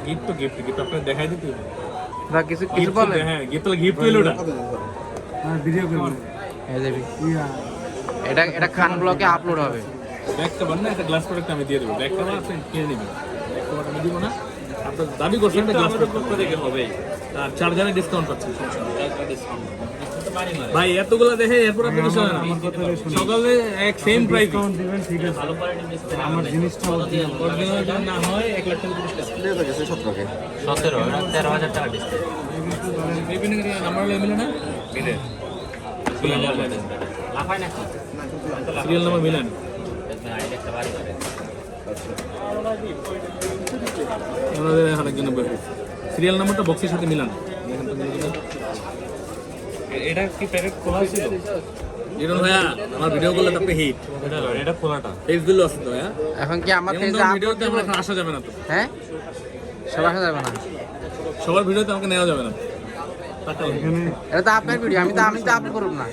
gift তো gift আপনাকে দেখাই দিতে না কিছু কিছু বলে হ্যাঁ গিফট হইলো ওটা হ্যাঁ ভিডিও করব এই দেবি এটা এটা খান ব্লগে আপলোড হবে ব্যাক কভার না একটা গ্লাস প্রোডাক্ট আমি দিয়ে দেবো ব্যাক কভার আপনি কিনে নেবেন ব্যাক কভার আমি দিব না আপনার দাবি করছেন একটা গ্লাস প্রোডাক্ট থেকে হবে আর চার্জারে ডিসকাউন্ট পাচ্ছেন ভাই এতগুলো দেখে এরপর আপনি কিছু হয় না সকালে এক সেম প্রাইস ডিসকাউন্ট দিবেন ঠিক আছে আমার জিনিসটা অরিজিনাল যদি না হয় 1 লাখ টাকা ডিসকাউন্ট প্লেট গেছে 17 13,000 টাকা ডিসকাউন্ট বিভিন্ন নাম্বার মিলে না মিলে লাফায় নাকি সিরিয়াল নাম্বার মিলে না একটা বাড়ি করে আমাদের আরেকজন সিরিয়াল নাম্বারটা বক্সের সাথে মিলান দেখেন তো মিলে কিনা এটা কি প্যাকেট খোলা ছিল জিরন ভাইয়া আমার ভিডিও করলে তো আপনি হিট এটা খোলাটা ফেস দিল আছে তো ভাইয়া এখন কি আমার এমন পেজে ভিডিওতে আমরা এখন আসা যাবে না তো হ্যাঁ সব আসা যাবে না সবার ভিডিওতে আমাকে নেওয়া যাবে না এখানে এটা তো আপনার ভিডিও আমি তো আপলোড করব না